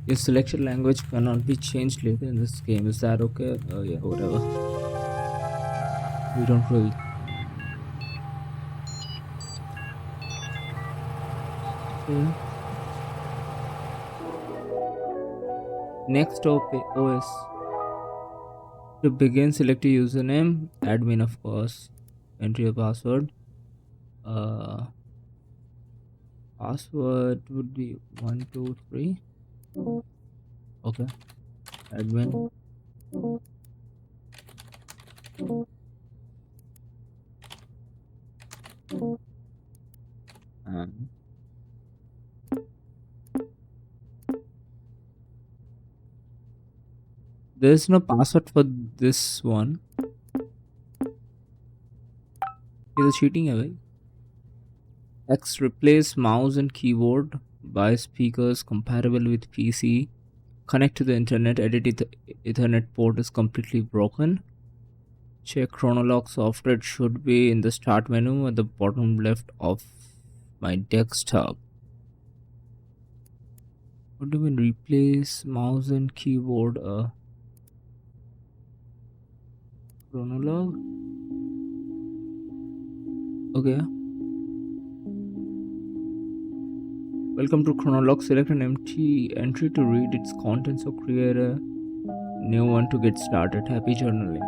Your selection language cannot be changed later in this game. Is that okay? Yeah, whatever. We don't really. Okay. Next OS. To begin, select a username, admin of course. Enter your password. Uh, Password would be 123. Okay, admin. And there's no password for this one. Is cheating away. X replace mouse and keyboard. Buy speakers compatible with PC. Connect to the internet. Ethernet port is completely broken. Check Chronolog software. It should be in the start menu at the bottom left of my desktop. What do you mean replace mouse and keyboard? Chronolog. Okay. Welcome to Chronolog. Select an empty entry to read its contents or create a new one to get started. Happy journaling.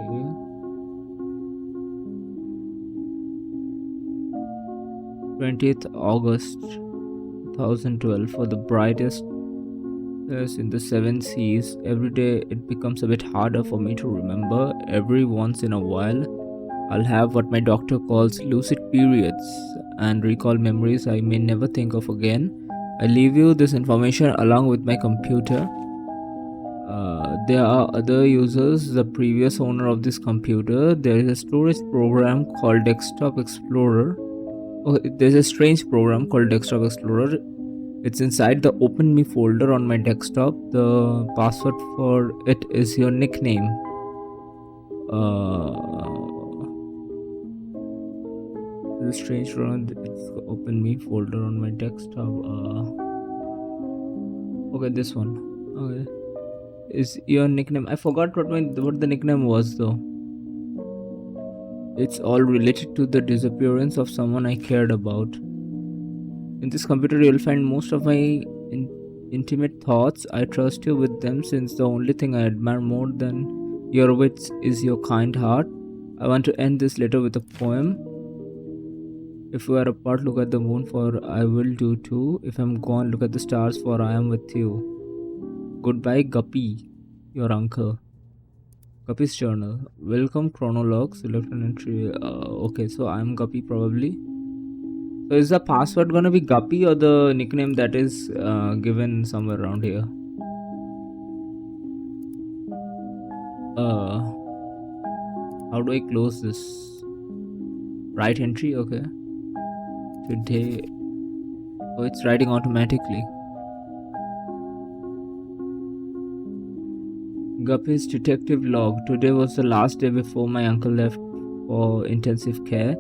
Okay. 20th August 2012 for the brightest in the seven seas. Every day it becomes a bit harder for me to remember. Every once in a while, I'll have what my doctor calls lucid periods and recall memories I may never think of again. I leave you this information along with my computer. There are other users, the previous owner of this computer. There is a storage program called Desktop Explorer. Oh, there's a strange program called Desktop Explorer. It's inside the Open Me folder on my desktop. The password for it is your nickname. The strange program. It's Open Me folder on my desktop. Okay, this one. Okay, is your nickname? I forgot what the nickname was though. It's all related to the disappearance of someone I cared about. In this computer, you'll find most of my intimate thoughts. I trust you with them since the only thing I admire more than your wits is your kind heart. I want to end this letter with a poem. If we are apart, look at the moon, for I will do too. If I'm gone, look at the stars, for I am with you. Goodbye, Guppy, your uncle. Guppy's journal. Welcome, Chronolog. Select an entry. Okay, so I'm Guppy probably. So is the password gonna be Guppy or the nickname that is given somewhere around here? How do I close this? Write entry, okay. Today, oh, it's writing automatically. Guppy's detective log. Today was the last day before my uncle left for intensive care.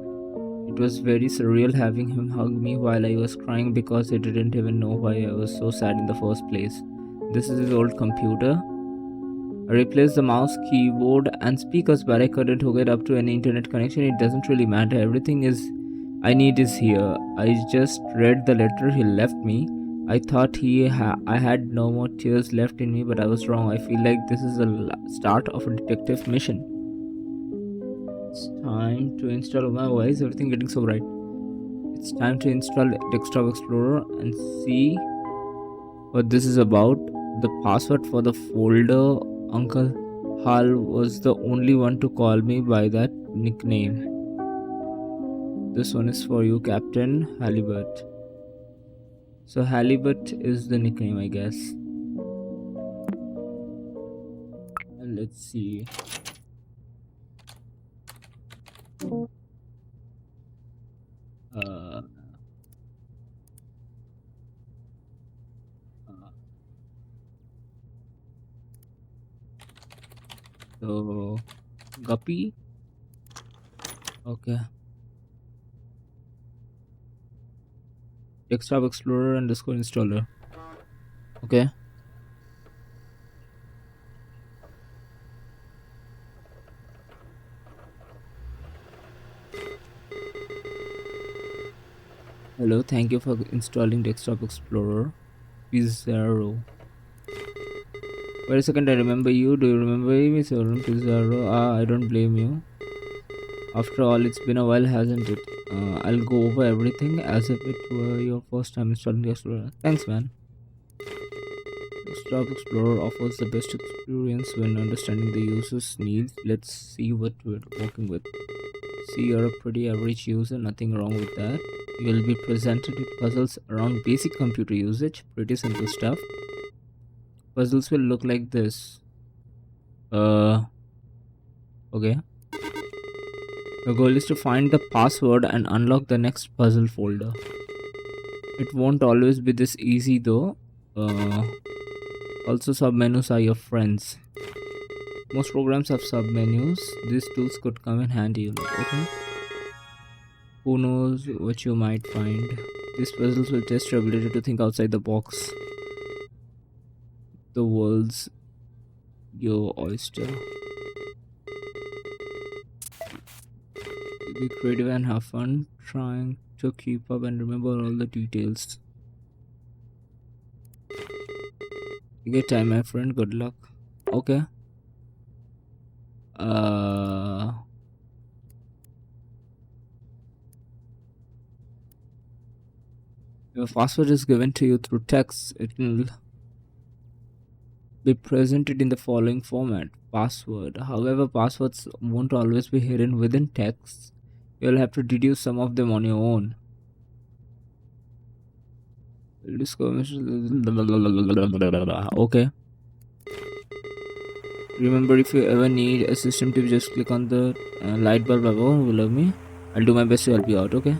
It was very surreal having him hug me while I was crying because he didn't even know why I was so sad in the first place. This is his old computer. I replaced the mouse, keyboard, and speakers, but I couldn't hook it up to any internet connection. It doesn't really matter. Everything I need is here. I just read the letter he left me. I thought I had no more tears left in me, but I was wrong. I feel like this is the start of a detective mission. It's time to install. Why is everything getting so bright? It's time to install Desktop Explorer and see what this is about. The password for the folder. Uncle Hal was the only one to call me by that nickname. This one is for you, Captain Halibut. So Halibut is the nickname, I guess. And let's see. So Guppy Okay. Desktop Explorer underscore installer. Okay. Hello, thank you for installing Desktop Explorer. Pizarro. Wait a second, I remember you. Do you remember me? Soren Pizarro. Ah, I don't blame you. After all, it's been a while, hasn't it? I'll go over everything as if it were your first time installing the Explorer. Thanks, man. Desktop Explorer offers the best experience when understanding the user's needs. Let's see what we're working with. See, you're a pretty average user, nothing wrong with that. You'll be presented with puzzles around basic computer usage, pretty simple stuff. Puzzles will look like this. Okay. The goal is to find the password and unlock the next puzzle folder. It won't always be this easy though. Also, submenus are your friends. Most programs have submenus. These tools could come in handy, okay? Who knows what you might find. These puzzles will test your ability to think outside the box. The world's your oyster. Be creative and have fun trying to keep up and remember all the details. Take your time, my friend. Good luck. Okay. Your password is given to you through text. It will be presented in the following format: password. However, passwords won't always be hidden within text. You'll have to deduce some of them on your own. Okay. Remember, if you ever need a system tip, just click on the light bulb above. You love me. I'll do my best to help you out. Okay.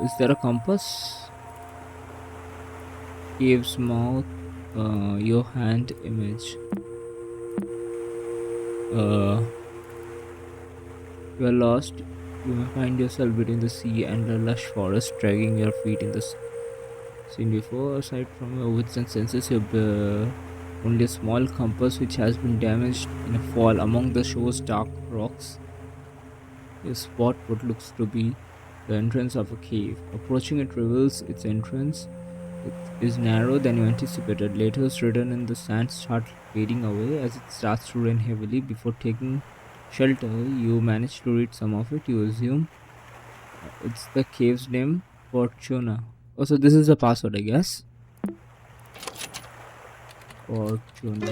Is there a compass? Cave's mouth. Your hand image. You are lost. You may find yourself between the sea and the lush forest, dragging your feet in the scene before. Aside from your wits and senses, you have only a small compass which has been damaged in a fall among the shore's dark rocks. You spot what looks to be the entrance of a cave. Approaching it reveals its entrance. It is narrower than you anticipated. Letters written in the sand start fading away as it starts to rain heavily. Before taking shelter, you manage to read some of it. You assume it's the cave's name, Fortuna. Oh, so this is the password, I guess. Fortuna.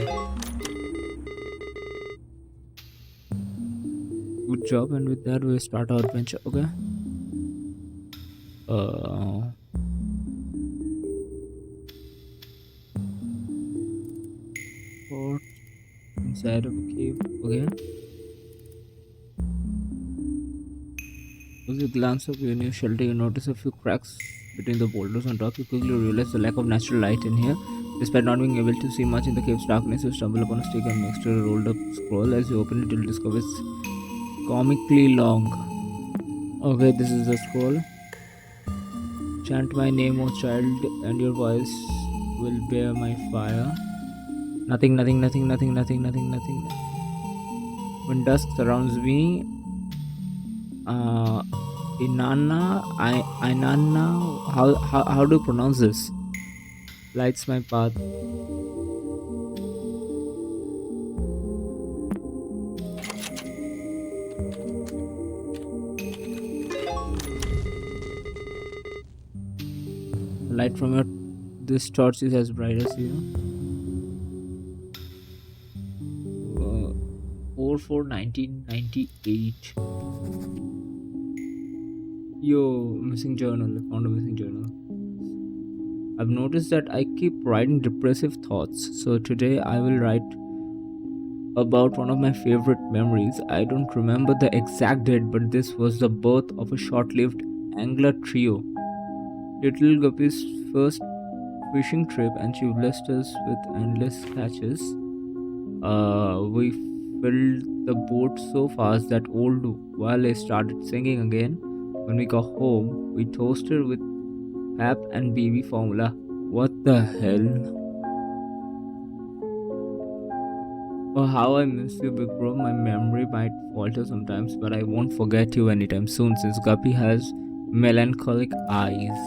Good job, and with that, we start our adventure. Okay. Fort inside of a cave. Okay. As you glance up your new shelter, you notice a few cracks between the boulders on top. You quickly realize the lack of natural light in here. Despite not being able to see much in the cave's darkness, you stumble upon a stick and next to a rolled up scroll. As you open it, you'll discover it's comically long. Okay, this is the scroll. Chant my name, O child, and your voice will bear my fire. Nothing, nothing, nothing, nothing, nothing, nothing, nothing. When dusk surrounds me, Inanna, how do you pronounce this? Lights my path. Light from your this torch is as bright as you. 4/4/1998. Yo, missing journal. I found a missing journal. I've noticed that I keep writing depressive thoughts, so today I will write about one of my favorite memories. I don't remember the exact date, but this was the birth of a short lived angler trio. Little Guppy's first fishing trip and she blessed us with endless catches. We filled the boat so fast that old Wale started singing again. When we got home, we toasted with pap and baby formula. What the hell? Oh, how I miss you, Big Bro. My memory might falter sometimes, but I won't forget you anytime soon since Guppy has melancholic eyes.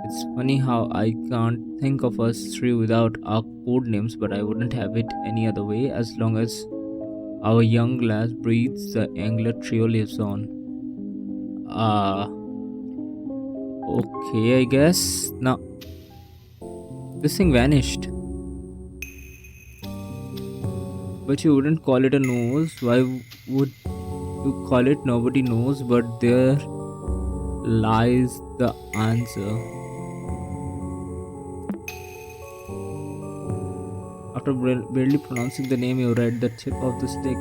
It's funny how I can't think of us three without our code names, but I wouldn't have it any other way as long as our young lass breathes, the Angler trio lives on. Uh, okay, I guess. Now, this thing vanished. But you wouldn't call it a nose. Why would you call it? Nobody knows, but there lies the answer. After barely pronouncing the name, you read the tip of the stick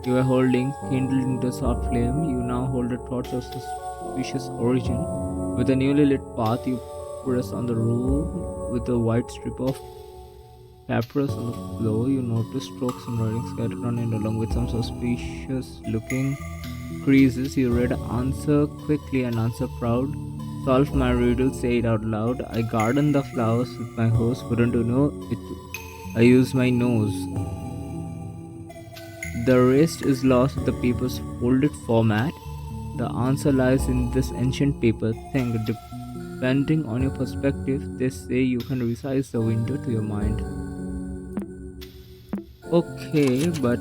you were holding kindled into a soft flame. You now hold a torch of suspicious origin. With a newly lit path, you press on the room with a white strip of papyrus on the floor. You notice strokes and writing scattered on it, along with some suspicious looking creases. You read answer quickly and answer proud. Solve my riddle, say it out loud. I garden the flowers with my hose. Wouldn't you know it? I use my nose. The rest is lost in the paper's folded format. The answer lies in this ancient paper thing. Depending on your perspective, they say you can resize the window to your mind. Okay, but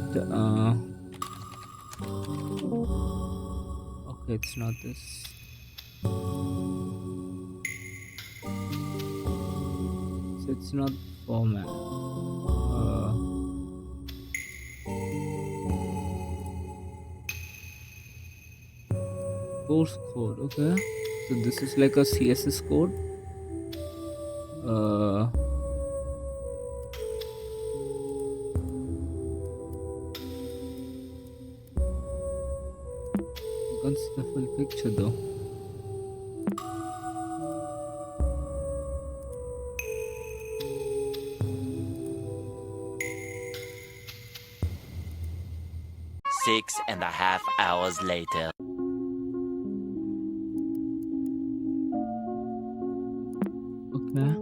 okay, it's not this. So it's not format. Source code, okay. So this is like a CSS code. You can't see the full picture though. Six and a half hours later. Okay.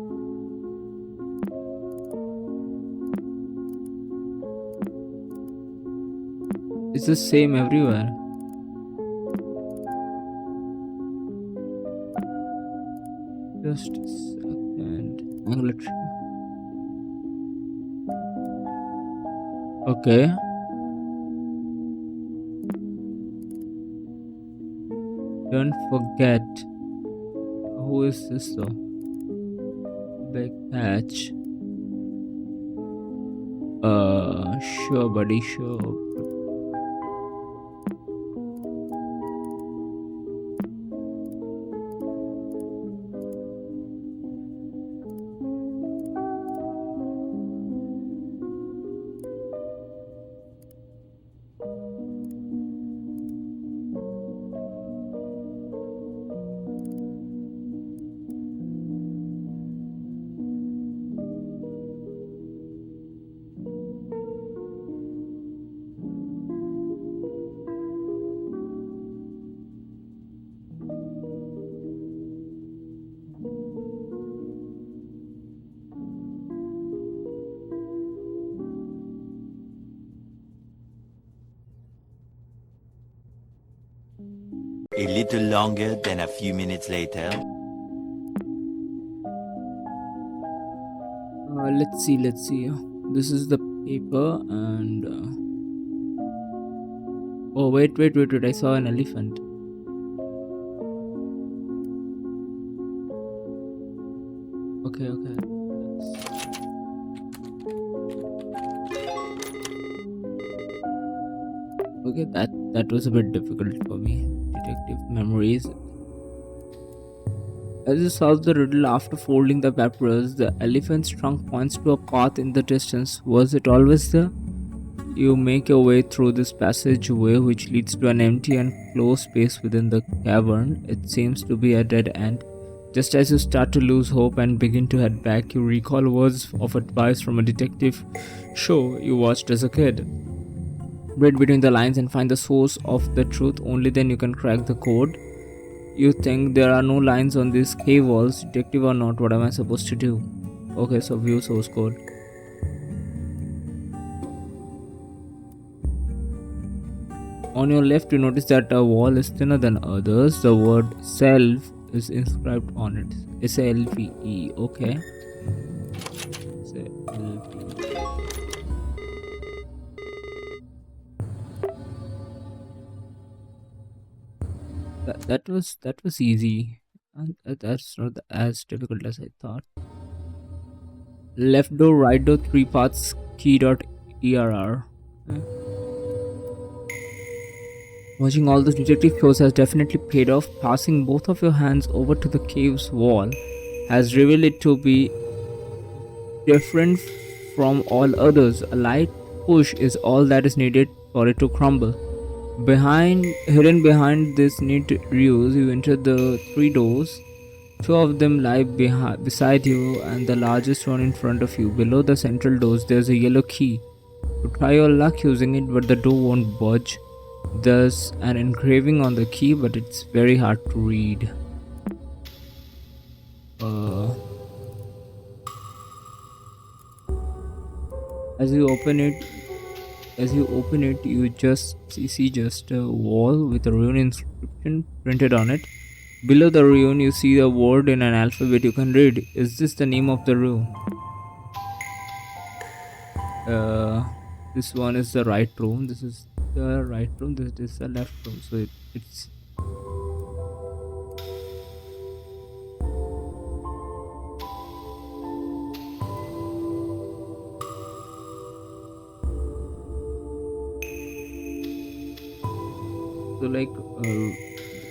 It's the same everywhere. Just a second. English. Okay. Don't forget. Who is this though? Big patch. Sure, buddy, sure. A little longer than a few minutes later. Let's see. This is the paper and oh wait, I saw an elephant. Okay. Okay, that was a bit difficult for me. Detective memories. As you solve the riddle after folding the papyrus, the elephant's trunk points to a path in the distance. Was it always there? You make your way through this passageway which leads to an empty and closed space within the cavern. It seems to be a dead end. Just as you start to lose hope and begin to head back, you recall words of advice from a detective show you watched as a kid. Read between the lines and find the source of the truth. Only then you can crack the code. You think there are no lines on these cave walls. Detective or not, what am I supposed to do? Okay, so view source code. On your left, you notice that a wall is thinner than others. The word self is inscribed on it. SLVE. Okay. SLVE. That was easy. And that's not as difficult as I thought. Left door, right door, three paths, key.err. Watching all those detective shows has definitely paid off. Passing both of your hands over to the cave's wall has revealed it to be different from all others. A light push is all that is needed for it to crumble. Hidden behind this neat ruse, you enter the three doors. Two of them lie beside you, and the largest one in front of you. Below the central doors, there's a yellow key. You try your luck using it, but the door won't budge. There's an engraving on the key, but it's very hard to read. Uh, as you open it, you just see just a wall with a rune inscription printed on it. Below the rune, you see a word in an alphabet you can read. Is this the name of the rune? This one is the right room. This is the right room. This is the left room. So it's so like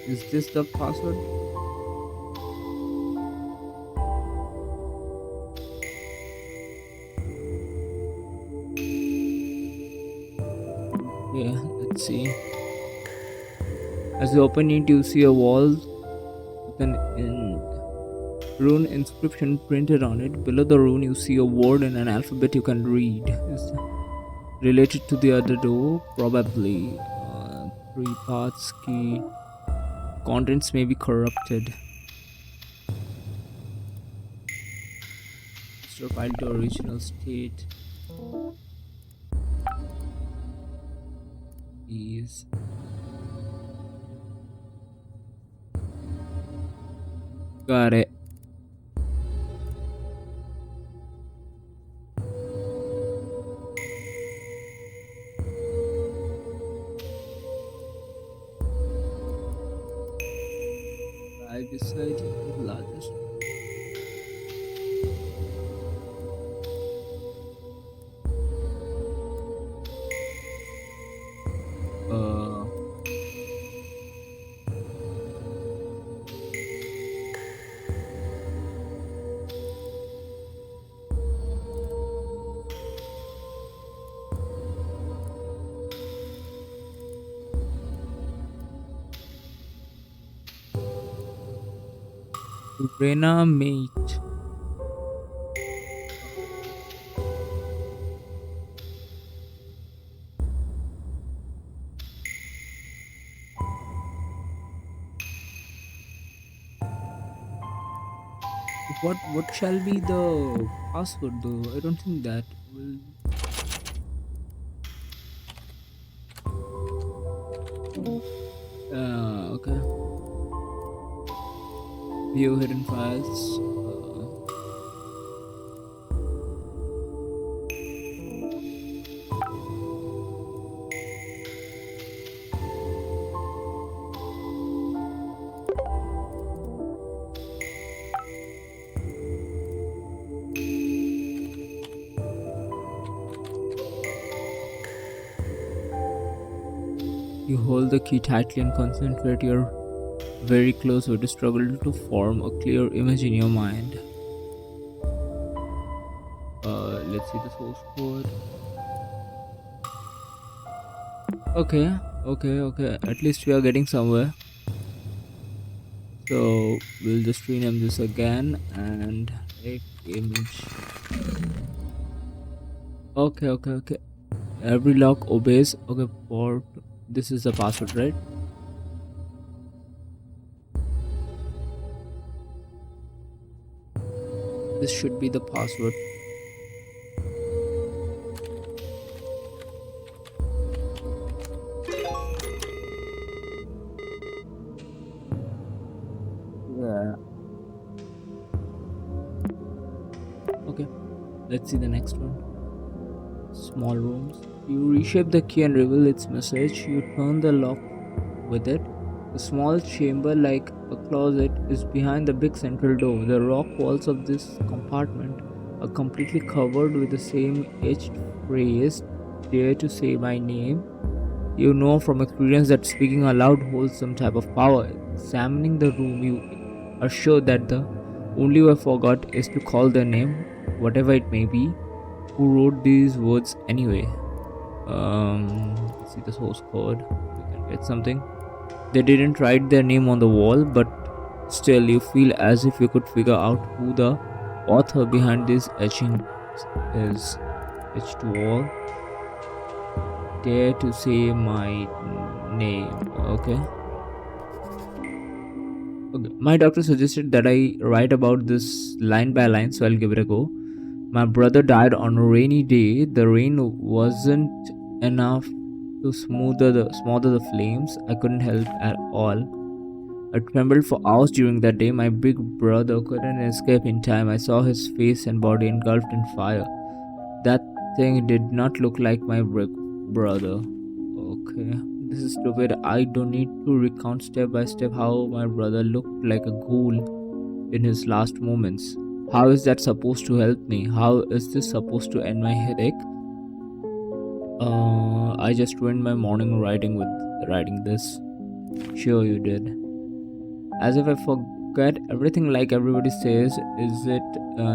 is this the password? Yeah, let's see. As you open it, you see a wall with an rune inscription printed on it. Below the rune, you see a word in an alphabet you can read. Is related to the other door, probably. Three parts key. Contents may be corrupted. Restore file to original state. Is got it. Right beside the largest. Rena mate. What shall be the password though? I don't think that will. Okay. View hidden files. You hold the key tightly and concentrate your very close with a struggle to form a clear image in your mind. Let's see the source code. Okay. At least we are getting somewhere. So we'll just rename this again and take image. Okay. Every lock obeys. Okay, port. This is the password, right? This should be the password. Yeah. Okay, let's see the next one. Small rooms. You reshape the key and reveal its message. You turn the lock with it. A small chamber like a closet is behind the big central door. The rock walls of this compartment are completely covered with the same etched phrase, "Dare to say my name." You know from experience that speaking aloud holds some type of power. Examining the room, you are sure that the only way forgot is to call their name, whatever it may be. Who wrote these words anyway? Let's see the source code. We can get something. They didn't write their name on the wall, but still, you feel as if you could figure out who the author behind this etching is. Etched wall. Dare to say my name. Okay. Okay. My doctor suggested that I write about this line by line, so I'll give it a go. My brother died on a rainy day. The rain wasn't enough to smother the flames. I couldn't help at all. I trembled for hours during that day. My big brother couldn't escape in time. I saw his face and body engulfed in fire. That thing did not look like my big brother. Okay, this is stupid. I don't need to recount step by step how my brother looked like a ghoul in his last moments. How is that supposed to help me? How is this supposed to end my headache? I just ruined my morning writing with writing this. Sure, you did. As if I forget everything like everybody says. Is it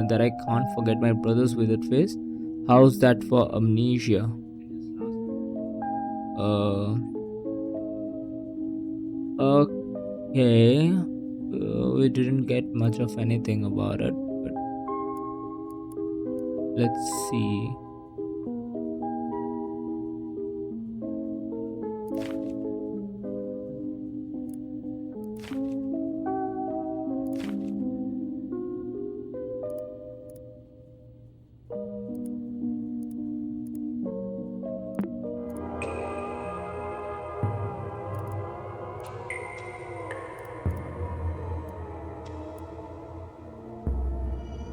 that I can't forget my brother's withered face? How's that for amnesia? Uh, okay. We didn't get much of anything about it, but let's see.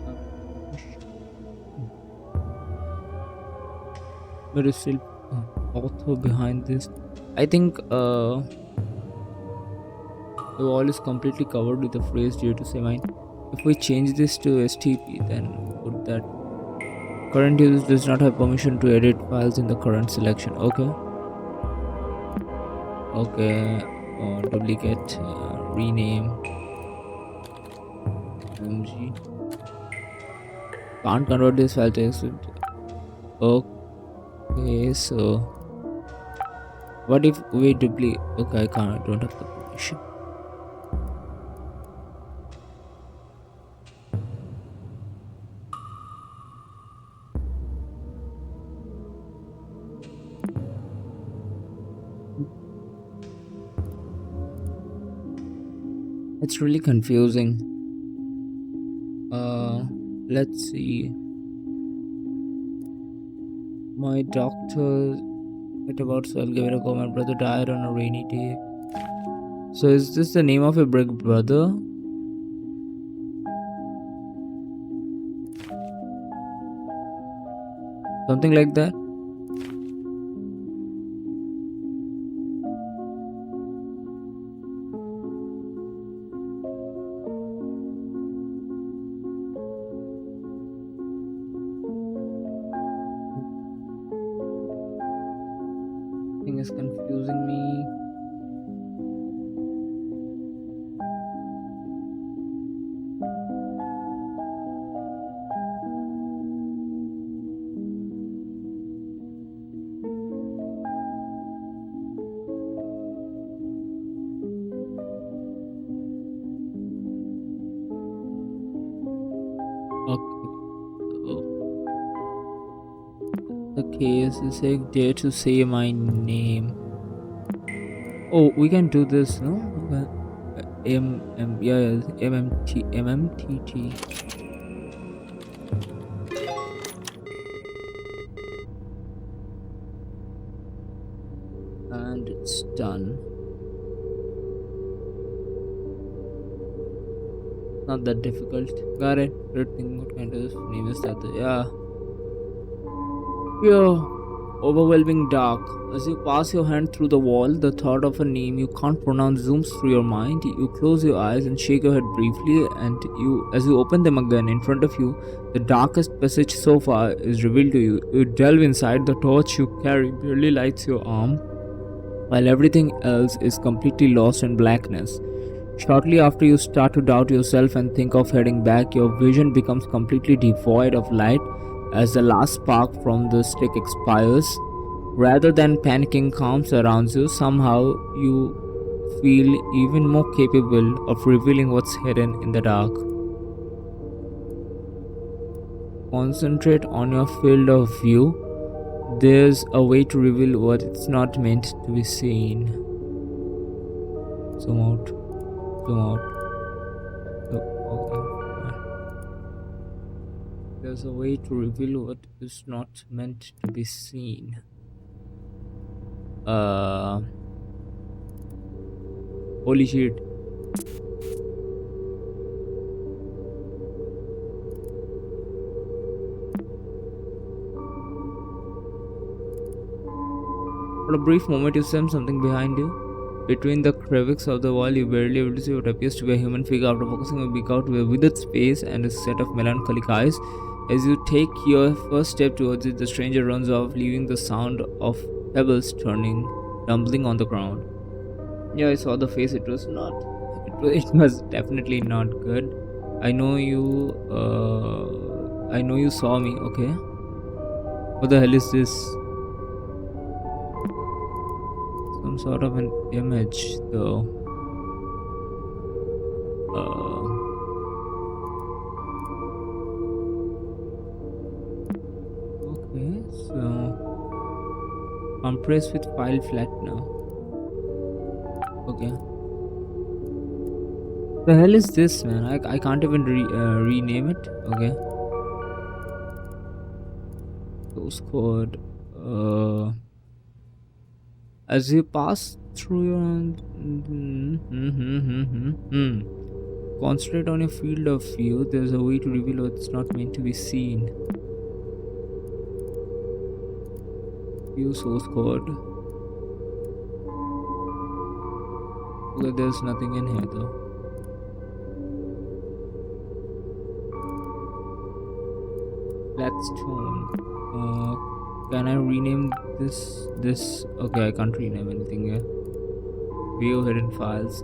Uh, but it's still author behind this. I think the wall is completely covered with the phrase "due to say mine." If we change this to STP, then would that current user does not have permission to edit files in the current selection? Okay, okay. Duplicate, rename, MG. Can't convert this file text. Okay, so what if we duplicate? Okay, I can't. I don't have the permission. It's really confusing. Let's see. My doctor at about, so I'll give it a go. My brother died on a rainy day. So is this the name of a big brother? Something like that? Thing is confusing me. Okay. So the case is saying dare to say my name. Oh, we can do this, no? Okay. Yeah, yeah, MMTT, and it's done. Not that difficult. Got it. Good thing. What kind of name is that? Yeah. Yeah. Overwhelming dark. As you pass your hand through the wall, the thought of a name you can't pronounce zooms through your mind. You close your eyes and shake your head briefly, and as you open them again in front of you, the darkest passage so far is revealed to you. You delve inside. The torch you carry barely lights your arm, while everything else is completely lost in blackness. Shortly after you start to doubt yourself and think of heading back, your vision becomes completely devoid of light as the last spark from the stick expires. Rather than panicking calm surrounds you, somehow you feel even more capable of revealing what's hidden in the dark. Concentrate on your field of view. There's a way to reveal what it's not meant to be seen. Zoom out. Zoom out. Okay. There's a way to reveal what is not meant to be seen. Holy shit. For a brief moment, you sense something behind you. Between the crevices of the wall, you barely able to see what appears to be a human figure. After focusing your beak out with a withered face and a set of melancholic eyes, as you take your first step towards it, the stranger runs off, leaving the sound of pebbles tumbling on the ground. Yeah, I saw the face. It was not. It was definitely not good. I know you. I know you saw me. Okay. What the hell is this? Some sort of an image, though. Okay, so compress with file flattener. Okay. The hell is this, man? I can't even rename it. Okay. Source code. As you pass through your concentrate on your field of view. There's a way to reveal what's not meant to be seen. View source code. Okay, there's nothing in here though. Flatstone. Can I rename this? Okay, I can't rename anything here. View hidden files.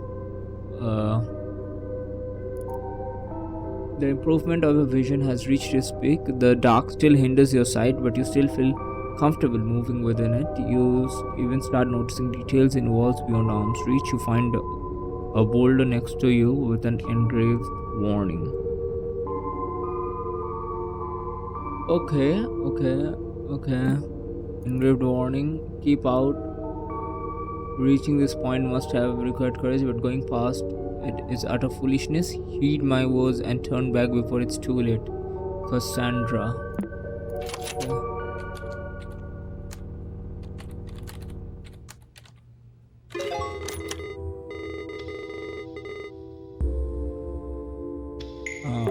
The improvement of your vision has reached its peak. The dark still hinders your sight, but you still feel comfortable moving within it. You even start noticing details in walls beyond arm's reach. You find a boulder next to you with an engraved warning. Okay. Engraved warning. Keep out. Reaching this point must have required courage, but going past it is utter foolishness. Heed my words and turn back before it's too late. Cassandra.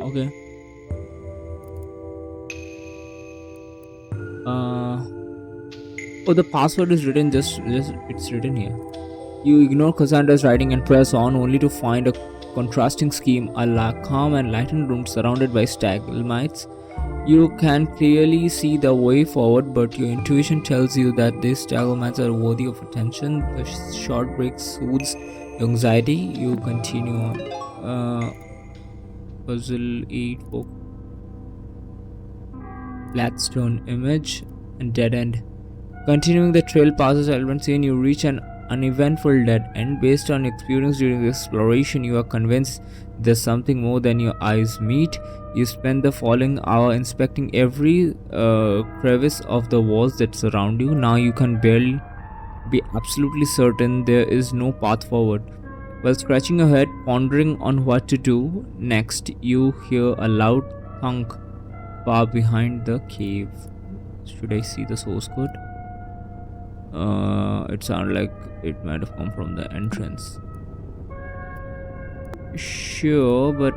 Okay. Oh, the password is written just it's written here. You ignore Cassandra's writing and press on, only to find a contrasting scheme, a calm and lightened room surrounded by stalagmites. You can clearly see the way forward, but your intuition tells you that these stalagmites are worthy of attention. The short break soothes your anxiety. You continue on. Puzzle 8 for Flatstone image and dead end. Continuing the trail passes elements in, you reach an uneventful dead end. Based on experience during the exploration, you are convinced there's something more than your eyes meet. You spend the following hour inspecting every crevice of the walls that surround you. Now you can barely be absolutely certain there is no path forward. While scratching your head, pondering on what to do next, you hear a loud thunk far behind the cave. Should I see the source code? It sounded like it might have come from the entrance. Sure, but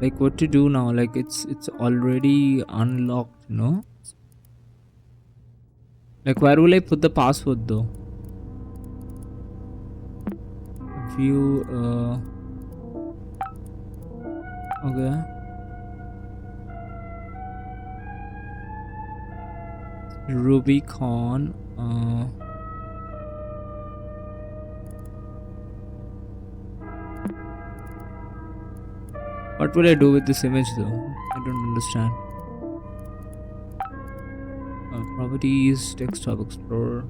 like what to do now? Like it's already unlocked, no? Like where will I put the password though? View okay. Rubicon what will I do with this image though? I don't understand. Properties, desktop explorer.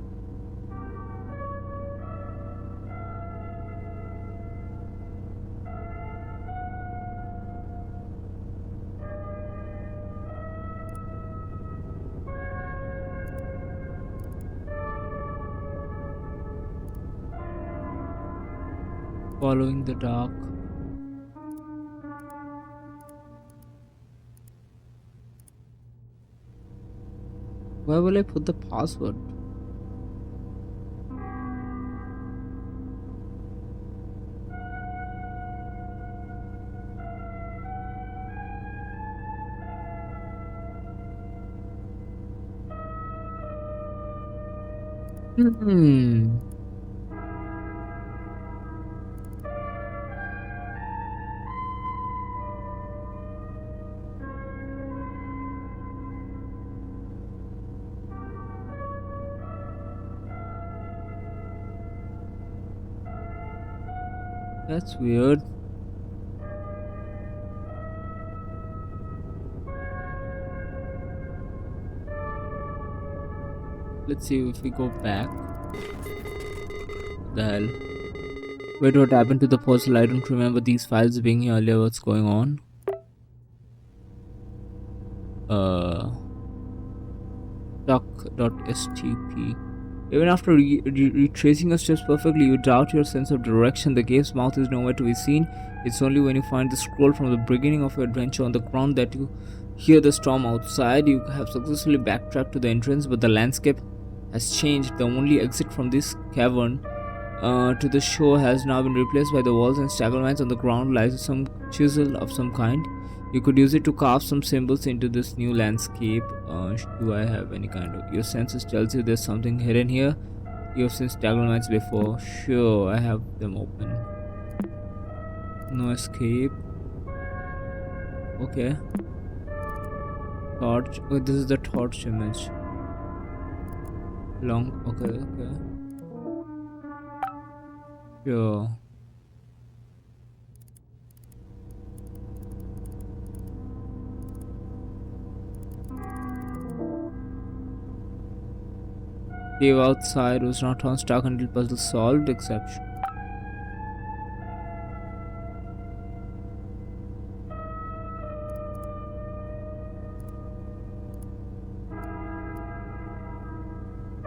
Following the dark. Where will I put the password? Hmm. That's weird. Let's see if we go back. The hell? Wait, what happened to the puzzle? I don't remember these files being here earlier. What's going on? Duck.stp. Even after retracing your steps perfectly, you doubt your sense of direction. The cave's mouth is nowhere to be seen. It's only when you find the scroll from the beginning of your adventure on the ground that you hear the storm outside. You have successfully backtracked to the entrance, but the landscape has changed. The only exit from this cavern to the shore has now been replaced by the walls and stalagmites. On the ground lies some chisel of some kind. You could use it to carve some symbols into this new landscape. Do I have any kind of... Your senses tells you there's something hidden here. You have seen stalagmites before. Sure, I have them open. No escape. Okay. Torch. Oh, this is the torch image. Long. Okay, okay. Sure. Cave outside was not on stock until puzzle solved, exception.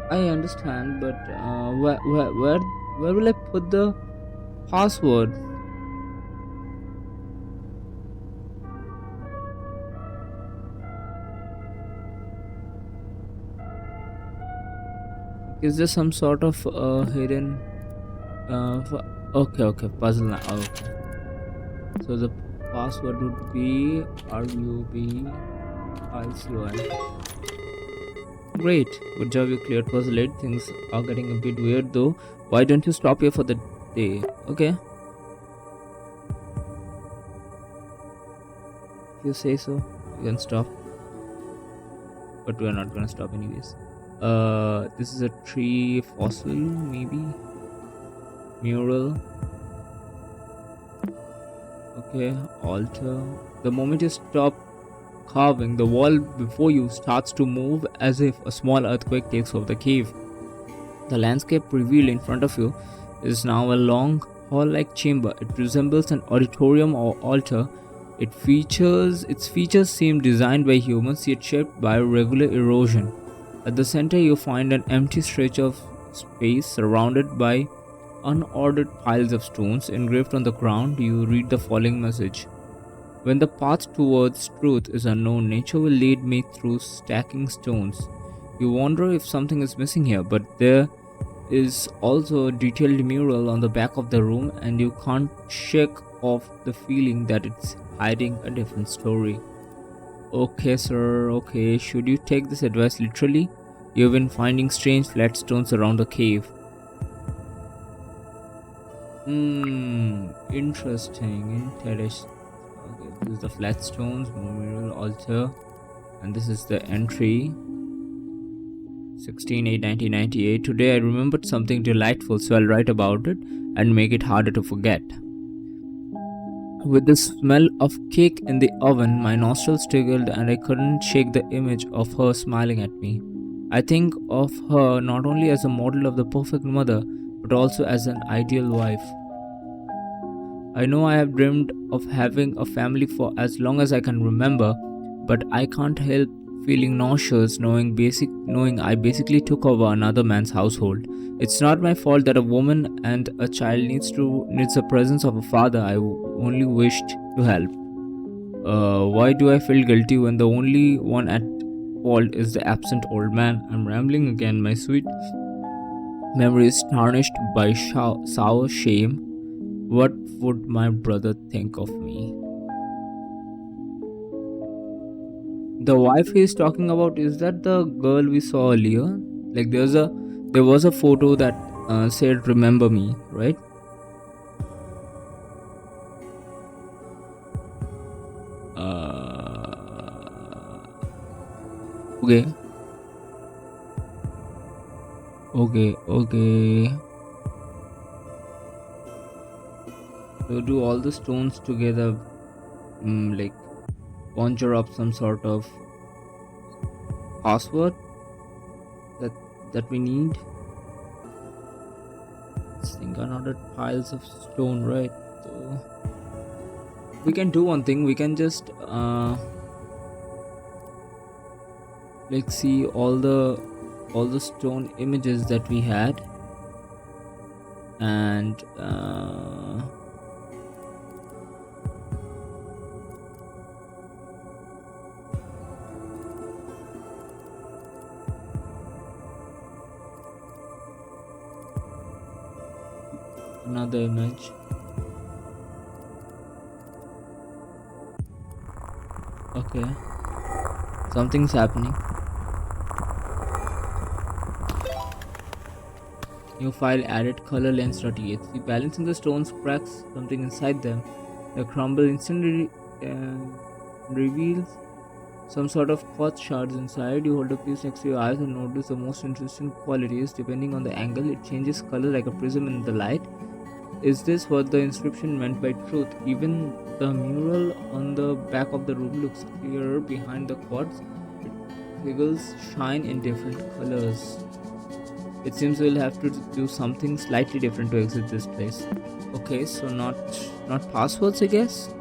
I understand, but where will I put the password? Is there some sort of hidden okay, puzzle now. Okay, so the password would be RUBICON. Great, good job, you cleared puzzle 8. Things are getting a bit weird though. Why don't you stop here for the day? Okay, if you say so, you can stop, but we are not gonna stop anyways. This is a tree fossil, maybe mural. Okay, altar. The moment you stop carving, the wall before you starts to move as if a small earthquake takes over the cave. The landscape revealed in front of you is now a long hall-like chamber. It resembles an auditorium or altar. Its features seem designed by humans yet shaped by regular erosion. At the center you find an empty stretch of space surrounded by unordered piles of stones. Engraved on the ground you read the following message: when the path towards truth is unknown, nature will lead me through stacking stones. You wonder if something is missing here, but there is also a detailed mural on the back of the room, and you can't shake off the feeling that it's hiding a different story. Okay, sir, okay, should you take this advice literally? You've been finding strange flat stones around the cave. Interesting. Okay, this is the flat stones, memorial altar, and this is the entry. 16/8/1998. Today I remembered something delightful, so I'll write about it and make it harder to forget. With the smell of cake in the oven, my nostrils tingled and I couldn't shake the image of her smiling at me. I think of her not only as a model of the perfect mother, but also as an ideal wife. I know I have dreamed of having a family for as long as I can remember, but I can't help feeling nauseous knowing I basically took over another man's household. It's not my fault that a woman and a child needs the presence of a father. I only wished to help. Why do I feel guilty when the only one at fault is the absent old man? I'm rambling again. My sweet memory is tarnished by sour shame. What would my brother think of me? The wife he's talking about, is that the girl we saw earlier? Like there was a photo that said "Remember me," right? Okay, okay. So do all the stones together, like conjure up some sort of password that we need. This thing unordered piles of stone, right? So we can do one thing. We can just like see all the stone images that we had, and another image. Okay, something's happening. New file added, color lens.exe. Balancing the stones cracks something inside them. The crumble instantly reveals some sort of quartz shards inside. You hold a piece next to your eyes and notice the most interesting qualities. Depending on the angle, it changes color like a prism in the light. Is this what the inscription meant by truth? Even the mural on the back of the room looks clearer behind the quartz. Figures shine in different colors. It seems we'll have to do something slightly different to exit this place. Okay, so not passwords, I guess.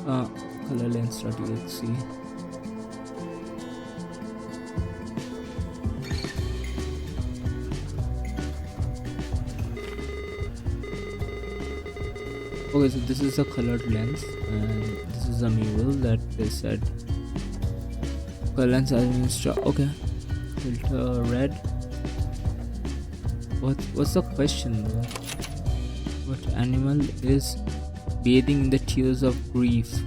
Color lens.exe. Okay, so this is a colored lens, and this is a mural that they said color lens as okay. Filter red. What's the question though? What animal is bathing in the tears of grief?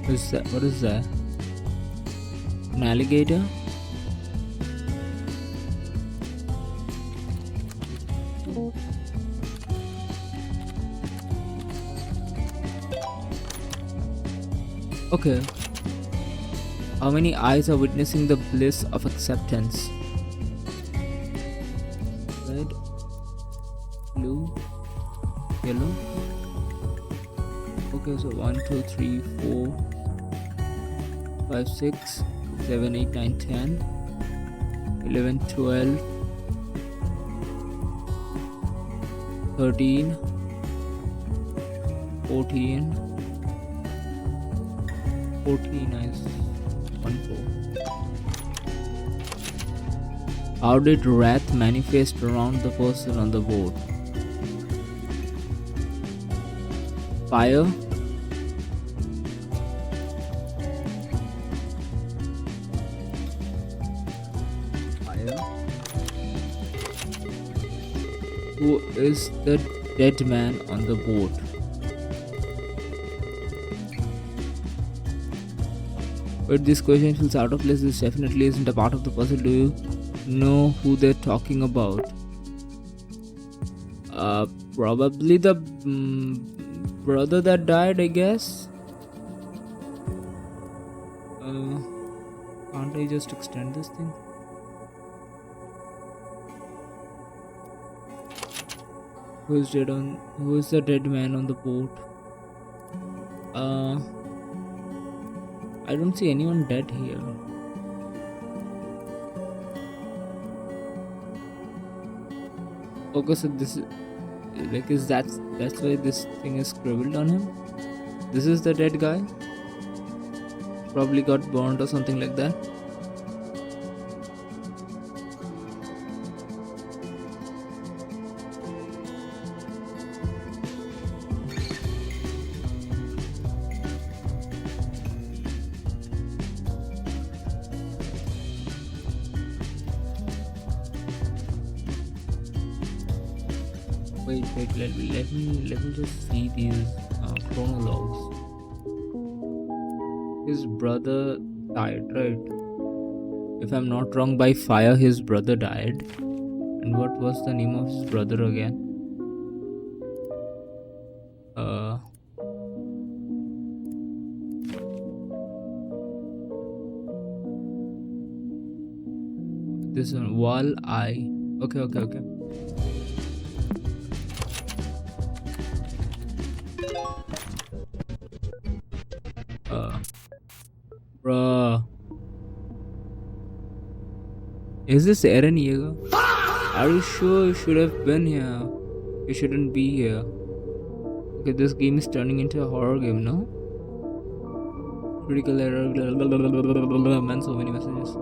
What is that? An alligator? Okay. How many eyes are witnessing the bliss of acceptance? Red, blue, yellow. Okay, so 1, 2, 3, 4, 5, 6, 7, 8, 9, 10, 11, 12, 13, 14, nice. 1, 4. How did wrath manifest around the person on the boat? Fire? Fire? Who is the dead man on the boat? But this question feels out of place. This definitely isn't a part of the puzzle. Do you know who they're talking about? Probably the brother that died, I guess. Can't I just extend this thing? Who is the dead man on the boat? I don't see anyone dead here. Okay, so this is like, that's why this thing is scribbled on him. This is the dead guy. Probably got burned or something like that. Wait, let me just see these chronologues. His brother died, right? If I'm not wrong, by fire his brother died. And what was the name of his brother again? This one, Wall Eye. Okay. Bruh. Is this Eren Yeager? Are you sure you should have been here? You shouldn't be here. Okay, this game is turning into a horror game, no? Critical error. Man, so many messages.